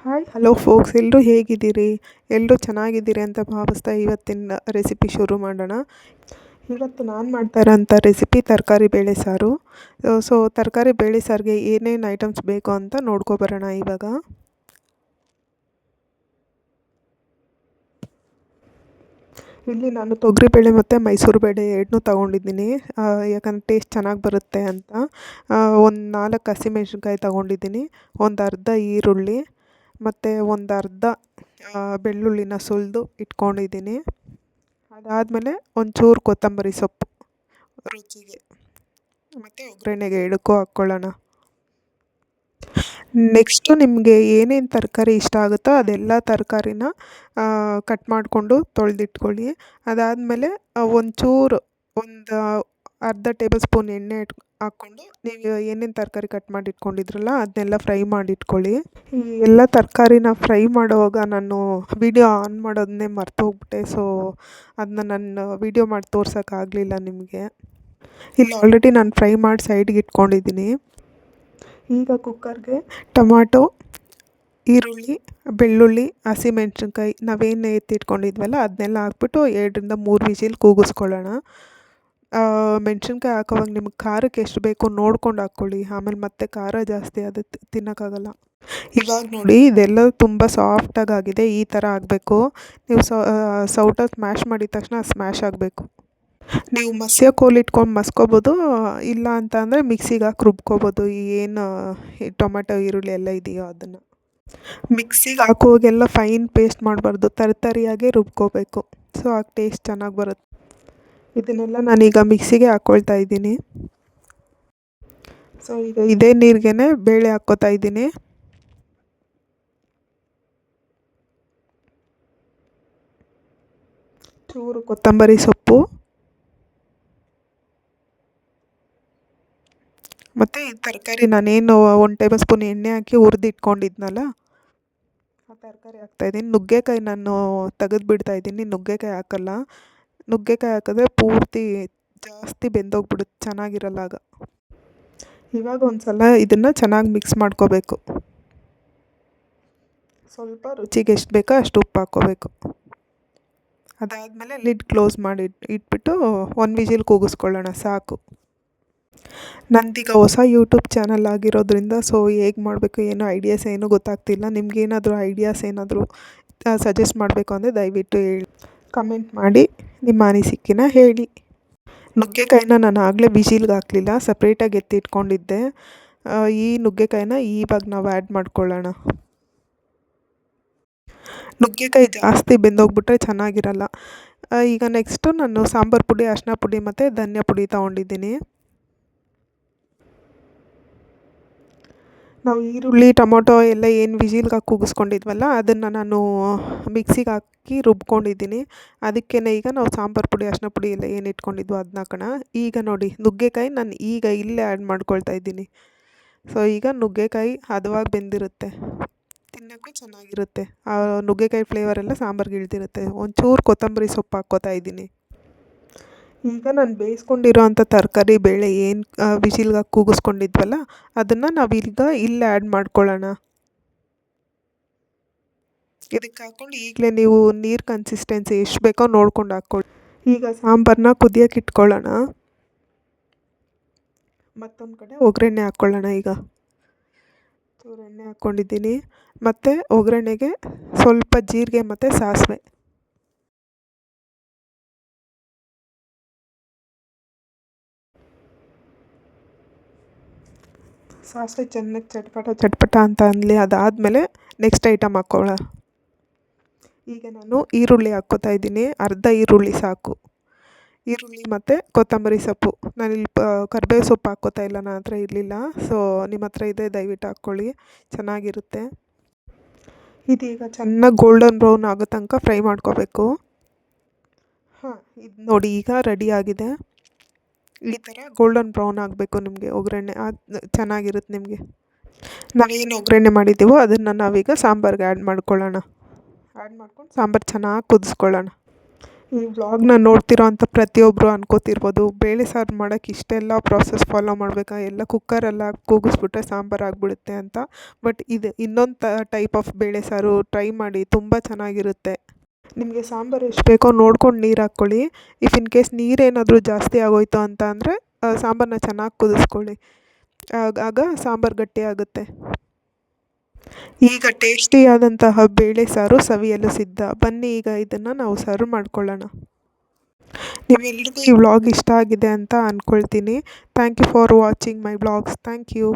Hi hello forks, ಎಲ್ಲರೂ ಹೇಗಿದ್ದೀರಿ? ಎಲ್ಲರೂ ಚೆನ್ನಾಗಿದ್ದೀರಿ ಅಂತ ಭಾವಿಸ್ತಾ ಇವತ್ತಿನ ರೆಸಿಪಿ ಶುರು ಮಾಡೋಣ. ಇವತ್ತು ನಾನು ಮಾಡ್ತಾ ಇರೋಂಥ ರೆಸಿಪಿ ತರಕಾರಿ ಬೇಳೆ ಸಾರು. ತರಕಾರಿ ಬೇಳೆ ಸಾರಿಗೆ ಏನೇನು ಐಟಮ್ಸ್ ಬೇಕು ಅಂತ ನೋಡ್ಕೊಬರೋಣ ಇವಾಗ. ಇಲ್ಲಿ ನಾನು ತೊಗರಿಬೇಳೆ ಮತ್ತು ಮೈಸೂರು ಬೇಳೆ ಎರಡನ್ನೂ ತೊಗೊಂಡಿದ್ದೀನಿ. ಯಾಕಂದರೆ ಟೇಸ್ಟ್ ಚೆನ್ನಾಗಿ ಬರುತ್ತೆ ಅಂತ. ಒಂದು 4 ಹಸಿಮೆಣ್ಸಿನ್ಕಾಯಿ ತೊಗೊಂಡಿದ್ದೀನಿ, ಒಂದು ಅರ್ಧ ಈರುಳ್ಳಿ ಮತ್ತು ಒಂದು ಅರ್ಧ ಬೆಳ್ಳುಳ್ಳಿನ ಸುಲಿದು ಇಟ್ಕೊಂಡಿದ್ದೀನಿ. ಅದಾದಮೇಲೆ ಒಂಚೂರು ಕೊತ್ತಂಬರಿ ಸೊಪ್ಪು ರುಚಿಗೆ, ಮತ್ತು ಒಗ್ಗರಣೆಗೆ ಎಡಕ್ಕೂ ಹಾಕ್ಕೊಳ್ಳೋಣ. ನೆಕ್ಸ್ಟು ನಿಮಗೆ ಏನೇನು ತರಕಾರಿ ಇಷ್ಟ ಆಗುತ್ತೋ ಅದೆಲ್ಲ ತರಕಾರಿನ ಕಟ್ ಮಾಡಿಕೊಂಡು ತೊಳೆದಿಟ್ಕೊಳ್ಳಿ. ಅದಾದಮೇಲೆ ಒಂಚೂರು ಒಂದು ಅರ್ಧ ಟೇಬಲ್ ಸ್ಪೂನ್ ಎಣ್ಣೆ ಹಾಕ್ಕೊಂಡು ನೀವು ಏನೇನು ತರಕಾರಿ ಕಟ್ ಮಾಡಿ ಇಟ್ಕೊಂಡಿದ್ರಲ್ಲ ಅದನ್ನೆಲ್ಲ ಫ್ರೈ ಮಾಡಿಟ್ಕೊಳ್ಳಿ. ಈ ಎಲ್ಲ ತರಕಾರಿನ ಫ್ರೈ ಮಾಡುವಾಗ ನಾನು ವಿಡಿಯೋ ಆನ್ ಮಾಡೋದನ್ನೇ ಮರ್ತೋಗ್ಬಿಟ್ಟೆ. ಅದನ್ನ ನಾನು ವಿಡಿಯೋ ಮಾಡಿ ತೋರ್ಸೋಕ್ಕಾಗಲಿಲ್ಲ ನಿಮಗೆ. ಇಲ್ಲಿ ಆಲ್ರೆಡಿ ನಾನು ಫ್ರೈ ಮಾಡಿ ಸೈಡ್ಗೆ ಇಟ್ಕೊಂಡಿದ್ದೀನಿ. ಈಗ ಕುಕ್ಕರ್ಗೆ ಟೊಮಾಟೊ, ಈರುಳ್ಳಿ, ಬೆಳ್ಳುಳ್ಳಿ, ಹಸಿಮೆಣ್ಸಿನ್ಕಾಯಿ ನಾವೇನು ಎತ್ತಿಟ್ಕೊಂಡಿದ್ವಲ್ಲ ಅದನ್ನೆಲ್ಲ ಹಾಕ್ಬಿಟ್ಟು 2ರಿಂದ 3 ವಿಸಿಲ್ ಕೂಗಿಸ್ಕೊಳ್ಳೋಣ. ಮೆಣ್ಸಿನ್ಕಾಯಿ ಹಾಕೋವಾಗ ನಿಮಗೆ ಖಾರಕ್ಕೆ ಎಷ್ಟು ಬೇಕೋ ನೋಡ್ಕೊಂಡು ಹಾಕ್ಕೊಳ್ಳಿ, ಆಮೇಲೆ ಮತ್ತೆ ಖಾರ ಜಾಸ್ತಿ ಅದು ತಿನ್ನೋಕ್ಕಾಗಲ್ಲ. ಇವಾಗ ನೋಡಿ ಇದೆಲ್ಲ ತುಂಬ ಸಾಫ್ಟಾಗಿ ಆಗಿದೆ. ಈ ಥರ ಆಗಬೇಕು. ನೀವು ಸೌಟ ಸ್ಮ್ಯಾಶ್ ಮಾಡಿದ ತಕ್ಷಣ ಸ್ಮ್ಯಾಶ್ ಆಗಬೇಕು. ನೀವು ಮಸ್ಯ ಕೋಲು ಇಟ್ಕೊಂಡು ಮಸ್ಕೋಬೋದು, ಇಲ್ಲ ಅಂತ ಅಂದರೆ ಮಿಕ್ಸಿಗೆ ಹಾಕಿ ರುಬ್ಕೋಬೋದು. ಏನು ಟೊಮೆಟೊ ಈರುಳ್ಳಿ ಎಲ್ಲ ಇದೆಯೋ ಅದನ್ನು ಮಿಕ್ಸಿಗೆ ಹಾಕುವಾಗೆಲ್ಲ ಫೈನ್ ಪೇಸ್ಟ್ ಮಾಡಬಾರ್ದು, ತರಿಯಾಗೆ ರುಬ್ಕೋಬೇಕು. ಆಗ ಟೇಸ್ಟ್ ಚೆನ್ನಾಗಿ ಬರುತ್ತೆ. ಇದನ್ನೆಲ್ಲ ನಾನೀಗ ಮಿಕ್ಸಿಗೆ ಹಾಕ್ಕೊಳ್ತಾ ಇದ್ದೀನಿ. ಈಗ ಇದೇ ನೀರಿಗೇ ಬೇಳೆ ಹಾಕ್ಕೋತಾ ಇದ್ದೀನಿ. ಚೂರು ಕೊತ್ತಂಬರಿ ಸೊಪ್ಪು ಮತ್ತು ಈ ತರಕಾರಿ ನಾನೇನು 1 ಟೇಬಲ್ ಸ್ಪೂನ್ ಎಣ್ಣೆ ಹಾಕಿ ಹುರಿದಿಟ್ಕೊಂಡಿದ್ನಲ್ಲ ಆ ತರಕಾರಿ ಹಾಕ್ತಾಯಿದ್ದೀನಿ. ನುಗ್ಗೆಕಾಯಿ ನಾನು ತೆಗೆದುಬಿಡ್ತಾಯಿದ್ದೀನಿ, ನುಗ್ಗೆಕಾಯಿ ಹಾಕಲ್ಲ. ನುಗ್ಗೆಕಾಯಿ ಹಾಕಿದ್ರೆ ಪೂರ್ತಿ ಜಾಸ್ತಿ ಬೆಂದೋಗ್ಬಿಡುತ್ತೆ, ಚೆನ್ನಾಗಿರಲ್ಲ ಆಗ. ಇವಾಗ ಒಂದು ಸಲ ಇದನ್ನು ಚೆನ್ನಾಗಿ ಮಿಕ್ಸ್ ಮಾಡ್ಕೋಬೇಕು. ಸ್ವಲ್ಪ ರುಚಿಗೆ ಎಷ್ಟು ಬೇಕೋ ಅಷ್ಟು ಉಪ್ಪು ಹಾಕ್ಕೋಬೇಕು. ಅದಾದಮೇಲೆ ಲಿಡ್ ಕ್ಲೋಸ್ ಮಾಡಿ ಇಟ್ಬಿಟ್ಟು 1 ವಿಸಿಲ್ ಕೂಗಿಸ್ಕೊಳ್ಳೋಣ, ಸಾಕು. ನಂದೀಗ ಹೊಸ ಯೂಟ್ಯೂಬ್ ಚಾನಲ್ ಆಗಿರೋದ್ರಿಂದ ಹೇಗೆ ಮಾಡಬೇಕು ಏನೋ ಐಡಿಯಾಸ್ ಏನೂ ಗೊತ್ತಾಗ್ತಿಲ್ಲ. ನಿಮಗೇನಾದರೂ ಐಡಿಯಾಸ್ ಏನಾದರೂ ಸಜೆಸ್ಟ್ ಮಾಡಬೇಕು ಅಂದರೆ ದಯವಿಟ್ಟು ಹೇಳಿ, ಕಮೆಂಟ್ ಮಾಡಿ ನಿಮ್ಮ ಅನಿಸಿಕೆನ ಹೇಳಿ. ನುಗ್ಗೆಕಾಯಿನ ನಾನು ಆಗಲೇ ವಿಸಿಲ್ಗೆ ಹಾಕಲಿಲ್ಲ, ಸಪ್ರೇಟಾಗಿ ಎತ್ತಿಟ್ಕೊಂಡಿದ್ದೆ. ಈ ನುಗ್ಗೆಕಾಯಿನ ಇವಾಗ ನಾವು ಆ್ಯಡ್ ಮಾಡ್ಕೊಳ್ಳೋಣ. ನುಗ್ಗೆಕಾಯಿ ಜಾಸ್ತಿ ಬೆಂದೋಗ್ಬಿಟ್ರೆ ಚೆನ್ನಾಗಿರಲ್ಲ. ಈಗ ನೆಕ್ಸ್ಟು ನಾನು ಸಾಂಬಾರು ಪುಡಿ, ಅರಿಶಿನ ಪುಡಿ ಮತ್ತು ಧನಿಯಾ ಪುಡಿ ತೊಗೊಂಡಿದ್ದೀನಿ. ನಾವು ಈರುಳ್ಳಿ ಟೊಮೊಟೊ ಎಲ್ಲ ಏನು ವಿಸಿಲ್ಗೆ ಹಾಕಿ ಕೂಗಿಸ್ಕೊಂಡಿದ್ವಲ್ಲ ಅದನ್ನು ನಾನು ಮಿಕ್ಸಿಗೆ ಹಾಕಿ ರುಬ್ಕೊಂಡಿದ್ದೀನಿ. ಅದಕ್ಕೇ ಈಗ ನಾವು ಸಾಂಬಾರು ಪುಡಿ, ಅರಿಶಿನ ಪುಡಿ ಎಲ್ಲ ಏನು ಇಟ್ಕೊಂಡಿದ್ವೋ ಅದನ್ನ ಹಾಕೋಣ. ಈಗ ನೋಡಿ ನುಗ್ಗೆಕಾಯಿ ನಾನು ಈಗ ಇಲ್ಲೇ ಆ್ಯಡ್ ಮಾಡ್ಕೊಳ್ತಾ ಇದ್ದೀನಿ. ಈಗ ನುಗ್ಗೆಕಾಯಿ ಹದವಾಗಿ ಬೆಂದಿರುತ್ತೆ, ತಿನ್ನೋಕ್ಕೂ ಚೆನ್ನಾಗಿರುತ್ತೆ. ಆ ನುಗ್ಗೆಕಾಯಿ ಫ್ಲೇವರೆಲ್ಲ ಸಾಂಬಾರಿಗೆ ಇಳ್ದಿರುತ್ತೆ. ಒಂಚೂರು ಕೊತ್ತಂಬರಿ ಸೊಪ್ಪು ಹಾಕ್ಕೋತಾ ಇದ್ದೀನಿ. ಈಗ ನಾನು ಬೇಯಿಸ್ಕೊಂಡಿರೋ ಅಂಥ ತರಕಾರಿ ಬೇಳೆ ಏನು ವಿಸಿಲ್ಗೆ ಹಾಕಿ ಕೂಗಿಸ್ಕೊಂಡಿದ್ವಲ್ಲ ಅದನ್ನು ನಾವೀಗ ಇಲ್ಲೇ ಆ್ಯಡ್ ಮಾಡ್ಕೊಳ್ಳೋಣ. ಇದಕ್ಕೆ ಹಾಕ್ಕೊಂಡು ಈಗಲೇ ನೀವು ನೀರು ಕನ್ಸಿಸ್ಟೆನ್ಸಿ ಎಷ್ಟು ಬೇಕೋ ನೋಡ್ಕೊಂಡು ಹಾಕ್ಕೊಳ್ಳಿ. ಈಗ ಸಾಂಬಾರನ್ನ ಕುದಿಯೋಕೆ ಇಟ್ಕೊಳ್ಳೋಣ. ಮತ್ತೊಂದು ಕಡೆ ಒಗ್ಗರಣೆ ಹಾಕ್ಕೊಳ್ಳೋಣ. ಈಗ ಚೂರು ಎಣ್ಣೆ ಹಾಕ್ಕೊಂಡಿದ್ದೀನಿ ಮತ್ತು ಒಗ್ಗರಣೆಗೆ ಸ್ವಲ್ಪ ಜೀರಿಗೆ ಮತ್ತು ಸಾಸಿವೆ. ಸಾಸಿವೆ ಚೆನ್ನಾಗಿ ಚಟ್ಪಟ ಅಂತ ಅನ್ನಲಿ. ಅದಾದಮೇಲೆ ನೆಕ್ಸ್ಟ್ ಐಟಮ್ ಹಾಕ್ಕೊಳ್ಳೋಣ. ಈಗ ನಾನು ಈರುಳ್ಳಿ ಹಾಕ್ಕೋತಾ ಇದ್ದೀನಿ, ಅರ್ಧ ಈರುಳ್ಳಿ ಸಾಕು. ಈರುಳ್ಳಿ ಮತ್ತು ಕೊತ್ತಂಬರಿ ಸೊಪ್ಪು. ನಾನಿಲ್ಲಿ ಕರಿಬೇವು ಸೊಪ್ಪು ಹಾಕ್ಕೋತಾ ಇಲ್ಲ, ನನ್ನ ಹತ್ರ ಇರಲಿಲ್ಲ. ನಿಮ್ಮ ಹತ್ರ ಇದೆ ದಯವಿಟ್ಟು ಹಾಕ್ಕೊಳ್ಳಿ, ಚೆನ್ನಾಗಿರುತ್ತೆ. ಇದೀಗ ಚೆನ್ನಾಗಿ ಗೋಲ್ಡನ್ ಬ್ರೌನ್ ಆಗೋ ತನಕ ಫ್ರೈ ಮಾಡ್ಕೋಬೇಕು. ಇದು ನೋಡಿ ಈಗ ರೆಡಿಯಾಗಿದೆ. ಈ ಥರ ಗೋಲ್ಡನ್ ಬ್ರೌನ್ ಆಗಬೇಕು ನಿಮಗೆ ಒಗ್ಗರಣೆ, ಚೆನ್ನಾಗಿರುತ್ತೆ ನಿಮಗೆ. ನಾವೇನು ಒಗ್ಗರಣೆ ಮಾಡಿದ್ದೀವೋ ಅದನ್ನು ನಾವೀಗ ಸಾಂಬಾರಿಗೆ ಆ್ಯಡ್ ಮಾಡ್ಕೊಳ್ಳೋಣ. ಆ್ಯಡ್ ಮಾಡ್ಕೊಂಡು ಸಾಂಬಾರು ಚೆನ್ನಾಗಿ ಕುದಿಸ್ಕೊಳ್ಳೋಣ. ಈ ವ್ಲಾಗ್ನ ನೋಡ್ತಿರೋ ಅಂಥ ಪ್ರತಿಯೊಬ್ಬರು ಅನ್ಕೋತಿರ್ಬೋದು ಬೇಳೆ ಸಾರು ಮಾಡೋಕ್ಕೆ ಇಷ್ಟೆಲ್ಲ ಪ್ರಾಸೆಸ್ ಫಾಲೋ ಮಾಡಬೇಕಾ, ಎಲ್ಲ ಕುಕ್ಕರೆಲ್ಲ ಕೂಗಿಸ್ಬಿಟ್ರೆ ಸಾಂಬಾರು ಆಗಿಬಿಡುತ್ತೆ ಅಂತ. ಬಟ್ ಇದು ಇನ್ನೊಂದು ಟೈಪ್ ಆಫ್ ಬೇಳೆ ಸಾರು, ಟ್ರೈ ಮಾಡಿ, ತುಂಬ ಚೆನ್ನಾಗಿರುತ್ತೆ. ನಿಮಗೆ ಸಾಂಬಾರು ಎಷ್ಟು ಬೇಕೋ ನೋಡ್ಕೊಂಡು ನೀರು ಹಾಕ್ಕೊಳ್ಳಿ. ಇಫ್ ಇನ್ ಕೇಸ್ ನೀರೇನಾದರೂ ಜಾಸ್ತಿ ಆಗೋಯ್ತು ಅಂತ ಅಂದರೆ ಸಾಂಬಾರನ್ನ ಚೆನ್ನಾಗಿ ಕುದಿಸ್ಕೊಳ್ಳಿ. ಆಗ ಸಾಂಬಾರು ಗಟ್ಟಿಯಾಗುತ್ತೆ. ಈಗ ಟೇಸ್ಟಿಯಾದಂತಹ ಬೇಳೆ ಸಾರು ಸವಿಯಲು ಸಿದ್ಧ. ಬನ್ನಿ ಈಗ ಇದನ್ನು ನಾವು ಸರ್ವ್ ಮಾಡ್ಕೊಳ್ಳೋಣ. ನಿಮ್ಮೆಲ್ರಿಗೂ ಈ ವ್ಲಾಗ್ ಇಷ್ಟ ಆಗಿದೆ ಅಂತ ಅಂದ್ಕೊಳ್ತೀನಿ. Thank you for watching my vlogs. Thank you.